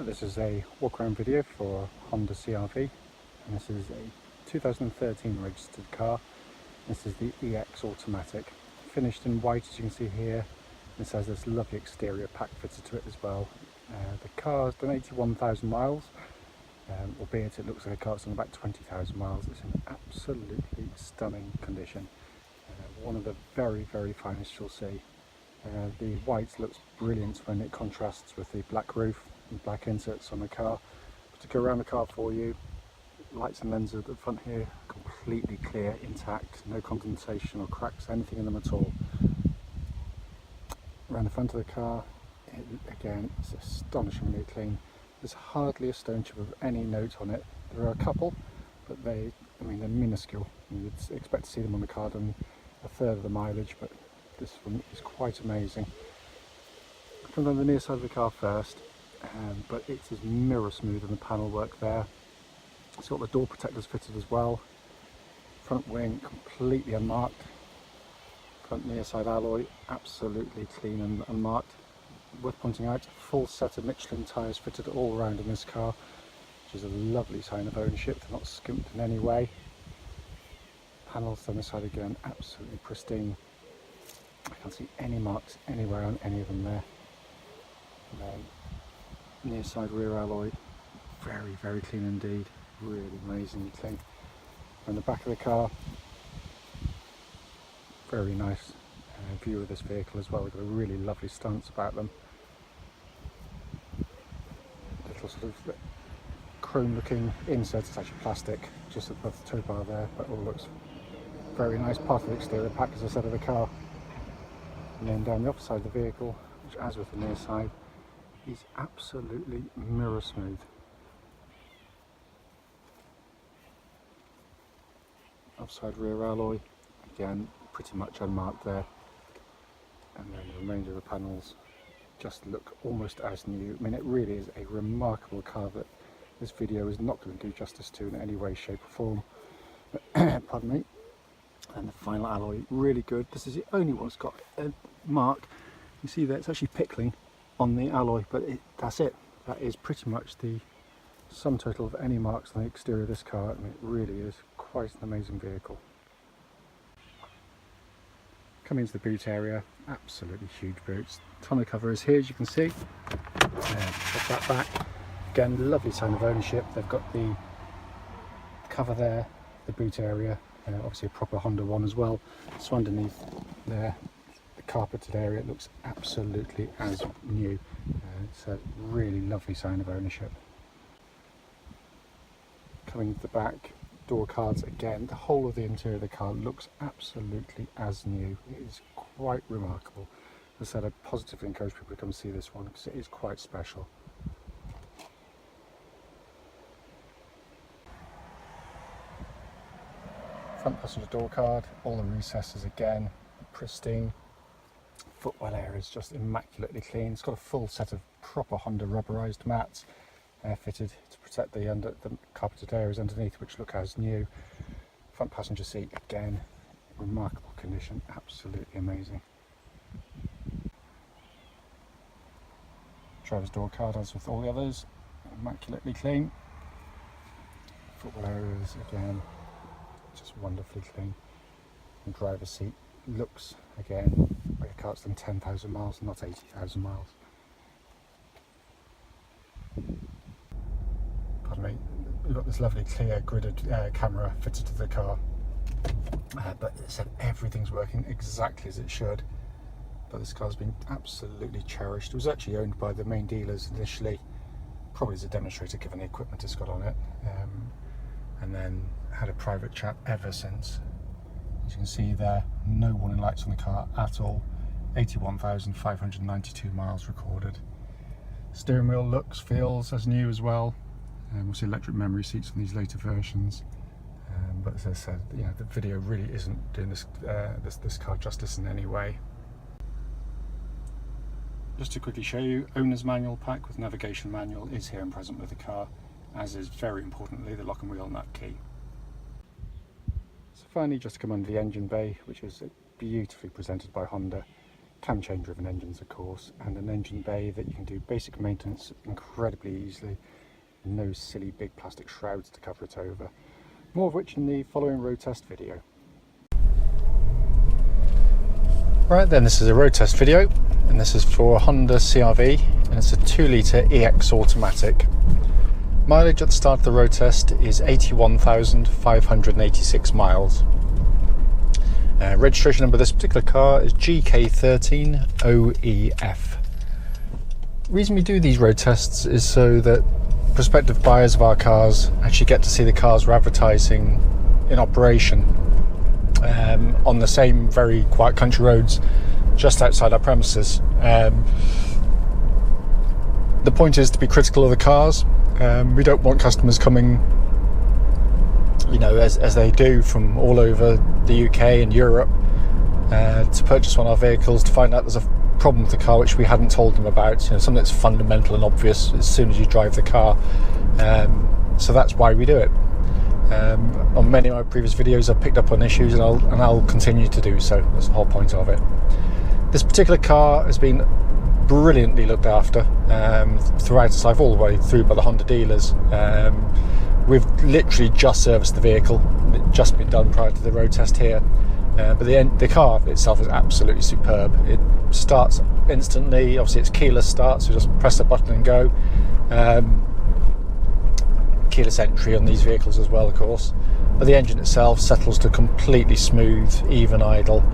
This is a walk around video for Honda Cr-V, and this is a 2013 registered car. This is the EX automatic, finished in white as you can see here. This has this lovely exterior pack fitted to it as well. The car's done 81,000 miles, albeit it looks like a car's done about 20,000 miles. It's in absolutely stunning condition. One of the very finest you'll see. The white looks brilliant when it contrasts with the black roof and black inserts on the car. But to go around the car for you, lights and lenses at the front here, completely clear, intact, no condensation or cracks, anything in them at all. Around the front of the car, again, it's astonishingly clean. There's hardly a stone chip of any note on it. There are a couple, but they're minuscule. You'd expect to see them on the car done a third of the mileage, but this one is quite amazing. I'll come down the near side of the car first, but it is mirror smooth in the panel work there. It's got the door protectors fitted as well. Front wing completely unmarked. Front near side alloy absolutely clean and unmarked. Worth pointing out, a full set of Michelin tyres fitted all around in this car, which is a lovely sign of ownership. They're not skimped in any way. Panels on this side again, absolutely pristine. I can't see any marks anywhere on any of them there. And then near side rear alloy, very clean indeed, really amazingly clean. And the back of the car, very nice view of this vehicle as well. We've got a really lovely stance about them. Little sort of chrome looking inserts, it's actually plastic just above the tow bar there, but all looks very nice. Part of the exterior pack, as I said, of the car. And then down the opposite side of the vehicle, which as with the near side, is absolutely mirror smooth. Upside rear alloy, again pretty much unmarked there. And then the remainder of the panels just look almost as new. I mean, it really is a remarkable car that this video is not going to do justice to in any way, shape or form. Pardon me. And the final alloy, really good. This is the only one that's got a mark. You see that it's actually pickling on the alloy, but that's it. That is pretty much the sum total of any marks on the exterior of this car. I mean, it really is quite an amazing vehicle. Coming into the boot area, absolutely huge boots. Tonneau cover is here, as you can see. Put that back. Again, lovely sign of ownership. They've got the cover there, the boot area. Obviously a proper Honda one as well. So underneath there, the carpeted area, it looks absolutely as new. It's a really lovely sign of ownership. Coming to the back, door cards again, the whole of the interior of the car looks absolutely as new. It is quite remarkable. As I said, I positively encourage people to come see this one because it is quite special. Front passenger door card, all the recesses again, pristine. Footwell area is just immaculately clean. It's got a full set of proper Honda rubberized mats fitted to protect the carpeted areas underneath, which look as new. Front passenger seat again, remarkable condition, absolutely amazing. Driver's door card, as with all the others, immaculately clean. Footwell areas again, just wonderfully clean. And driver's seat looks again like a car's done 10,000 miles, not 80,000 miles. Pardon me. We've got this lovely clear gridded camera fitted to the car, but it said everything's working exactly as it should. But this car's been absolutely cherished. It was actually owned by the main dealers initially, probably as a demonstrator given the equipment it's got on it, and then had a private chap ever since. As you can see there, no warning lights on the car at all. 81,592 miles recorded. Steering wheel looks, feels as new as well. We'll see electric memory seats on these later versions. But as I said, the video really isn't doing this car justice in any way. Just to quickly show you, owner's manual pack with navigation manual is here and present with the car, as is very importantly the lock and wheel nut key. So finally, just to come under the engine bay, which is beautifully presented by Honda. cam chain driven engines of course, and an engine bay that you can do basic maintenance incredibly easily, no silly big plastic shrouds to cover it over. More of which in the following road test video. Right then, this is a road test video, and this is for a Honda Cr-V, and it's a 2 litre EX automatic. Mileage at the start of the road test is 81,586 miles. Registration number of this particular car is GK13OEF. The reason we do these road tests is so that prospective buyers of our cars actually get to see the cars we're advertising in operation on the same very quiet country roads just outside our premises. The point is to be critical of the cars. We don't want customers coming, you know, as they do from all over the UK and Europe to purchase one of our vehicles to find out there's a problem with the car which we hadn't told them about, you know, something that's fundamental and obvious as soon as you drive the car. So that's why we do it. On many of my previous videos I've picked up on issues, and I'll continue to do so. That's the whole point of it. This particular car has been brilliantly looked after throughout its life, all the way through by the Honda dealers. We've literally just serviced the vehicle. It's just been done prior to the road test here. But the car itself is absolutely superb. It starts instantly. Obviously it's keyless start, so just press the button and go. Keyless entry on these vehicles as well, of course. But the engine itself settles to completely smooth, even idle.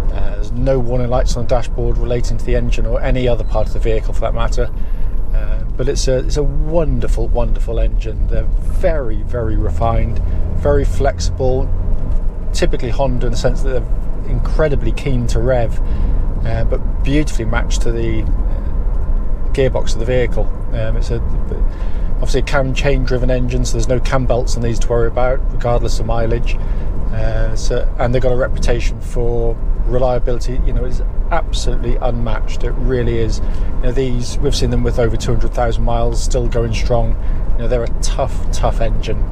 There's no warning lights on the dashboard relating to the engine or any other part of the vehicle for that matter. But it's a wonderful, wonderful engine. They're very, very refined, very flexible. Typically Honda in the sense that they're incredibly keen to rev, but beautifully matched to the gearbox of the vehicle. It's obviously a cam chain driven engine, so there's no cam belts on these to worry about, regardless of mileage. And they've got a reputation for reliability. You know, it's absolutely unmatched. It really is. You know, these, we've seen them with over 200,000 miles, still going strong. You know, they're a tough engine.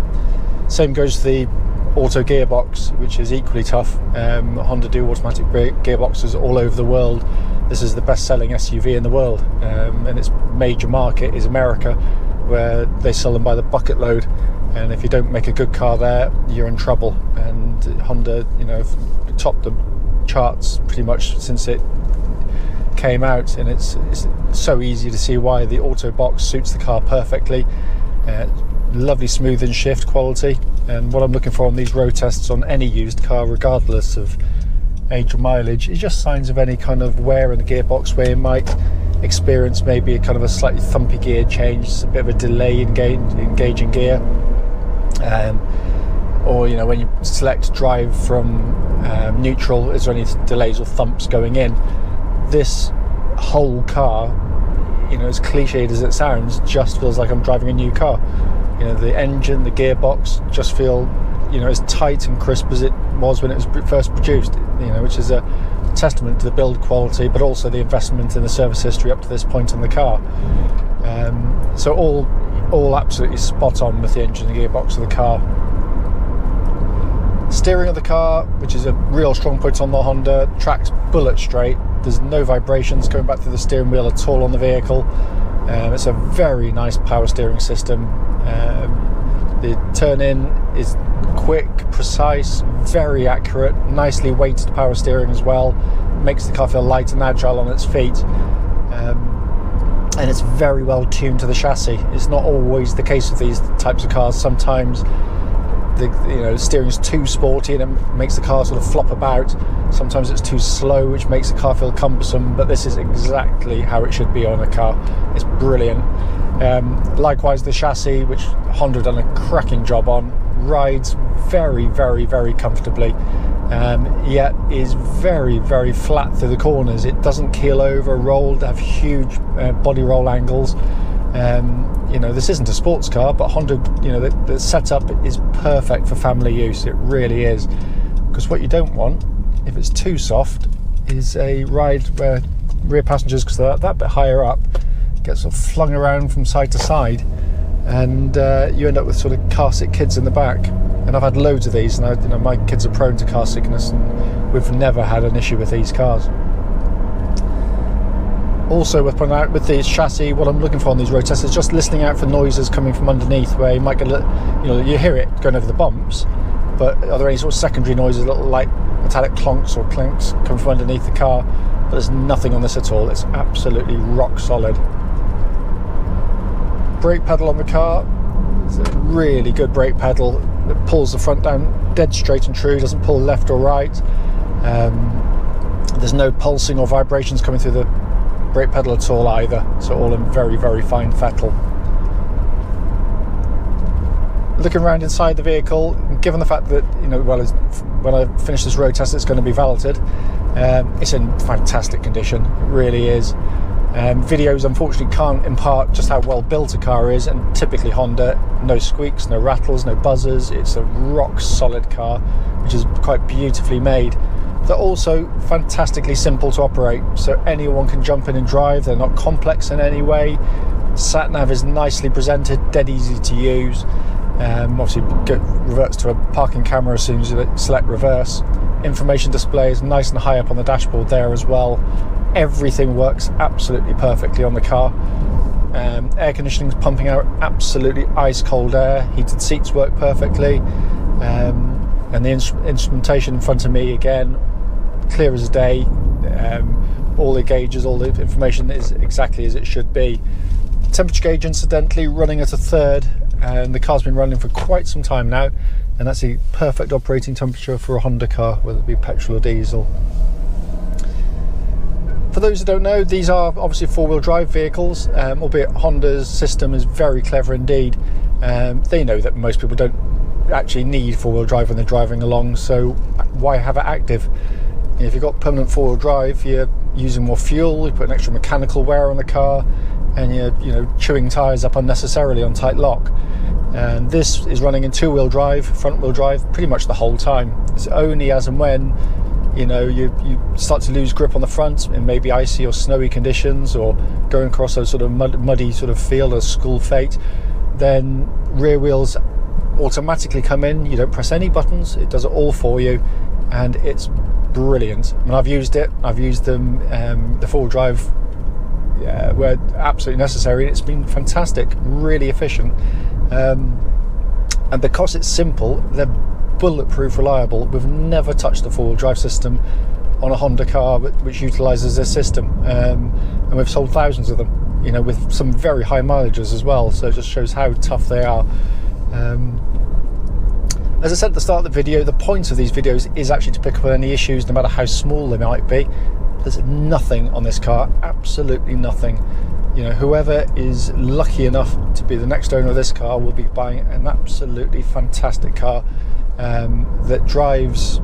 Same goes to the auto gearbox, which is equally tough. Honda do automatic gearboxes all over the world. This is the best-selling SUV in the world, and its major market is America, where they sell them by the bucket load. And if you don't make a good car there, you're in trouble. And Honda, you know, topped the charts pretty much since it came out, and it's so easy to see why. The auto box suits the car perfectly. Lovely smooth and shift quality, and what I'm looking for on these road tests on any used car, regardless of age or mileage, is just signs of any kind of wear in the gearbox where you might experience maybe a kind of a slightly thumpy gear change, a bit of a delay in engaging gear, or you know, when you select drive from neutral, is there any delays or thumps going in? This whole car, you know, as cliched as it sounds, just feels like I'm driving a new car. You know, the engine, the gearbox just feel, you know, as tight and crisp as it was when it was first produced, you know, which is a testament to the build quality, but also the investment in the service history up to this point in the car. So all absolutely spot on with the engine and gearbox of the car. Steering of the car, which is a real strong point on the Honda, tracks bullet straight. There's no vibrations going back through the steering wheel at all on the vehicle. It's a very nice power steering system. The turn-in is quick, precise, very accurate, nicely weighted power steering as well. Makes the car feel light and agile on its feet. And it's very well tuned to the chassis. It's not always the case with these types of cars. Sometimes the steering is too sporty and it makes the car sort of flop about. Sometimes it's too slow, which makes the car feel cumbersome, but this is exactly how it should be on a car. It's brilliant. Likewise, the chassis, which Honda have done a cracking job on, rides very, very, very comfortably, yet is very, very flat through the corners. It doesn't keel over, roll, have huge body roll angles. This isn't a sports car, but Honda, the setup is perfect for family use. It really is. Because what you don't want, if it's too soft, is a ride where rear passengers, because they're that bit higher up, get sort of flung around from side to side, and you end up with sort of car sick kids in the back. And I've had loads of these, and my kids are prone to car sickness, and we've never had an issue with these cars. Also worth pointing out with this chassis, what I'm looking for on these road tests is just listening out for noises coming from underneath, where you might get a little, you know, you hear it going over the bumps, but are there any sort of secondary noises, little light metallic clonks or clinks coming from underneath the car? But there's nothing on this at all. It's absolutely rock solid. Brake pedal on the car, it's a really good brake pedal. It pulls the front down dead straight and true, doesn't pull left or right. There's no pulsing or vibrations coming through the brake pedal at all either, so all in very, very fine fettle. Looking around inside the vehicle, given the fact that, you know, well, when I finish this road test it's going to be valeted, it's in fantastic condition, it really is. Videos unfortunately can't impart just how well built a car is, and typically Honda, no squeaks, no rattles, no buzzers. It's a rock solid car, which is quite beautifully made. They're also fantastically simple to operate, so anyone can jump in and drive. They're not complex in any way. Sat nav is nicely presented, dead easy to use. Obviously reverts to a parking camera as soon as you select reverse. Information display is nice and high up on the dashboard there as well. Everything works absolutely perfectly on the car. Air conditioning is pumping out absolutely ice cold air. Heated seats work perfectly, and the instrumentation in front of me, again, clear as day. All the gauges, all the information is exactly as it should be. Temperature gauge, incidentally, running at a 3rd, and the car's been running for quite some time now, and that's the perfect operating temperature for a Honda car, whether it be petrol or diesel. For those who don't know, these are obviously 4-wheel drive vehicles, albeit Honda's system is very clever indeed. They know that most people don't actually need 4-wheel drive when they're driving along, so why have it active? If you've got permanent 4-wheel drive, you're using more fuel, you put an extra mechanical wear on the car, and you're chewing tyres up unnecessarily on tight lock. And this is running in 2-wheel drive, front-wheel drive, pretty much the whole time. It's only as and when you start to lose grip on the front in maybe icy or snowy conditions, or going across a sort of muddy sort of field, a school fate, then rear wheels automatically come in. You don't press any buttons, it does it all for you, and it's brilliant. I mean, I've used them, the 4-wheel drive, where absolutely necessary, and it's been fantastic, really efficient. And because it's simple, they're bulletproof reliable. We've never touched a 4-wheel drive system on a Honda car which utilises this system, and we've sold thousands of them, with some very high mileages as well, so it just shows how tough they are. As I said at the start of the video, the point of these videos is actually to pick up on any issues, no matter how small they might be. There's nothing on this car, absolutely nothing. Whoever is lucky enough to be the next owner of this car will be buying an absolutely fantastic car that drives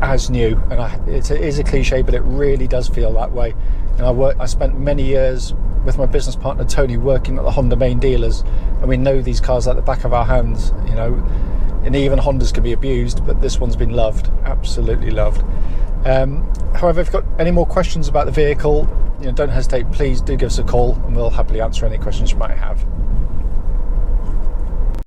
as new. And it is a cliche, but it really does feel that way. And I spent many years with my business partner Tony working at the Honda main dealers, and we know these cars like the back of our hands. And even Hondas can be abused, but this one's been loved, absolutely loved. However, if you've got any more questions about the vehicle, don't hesitate, please do give us a call and we'll happily answer any questions you might have.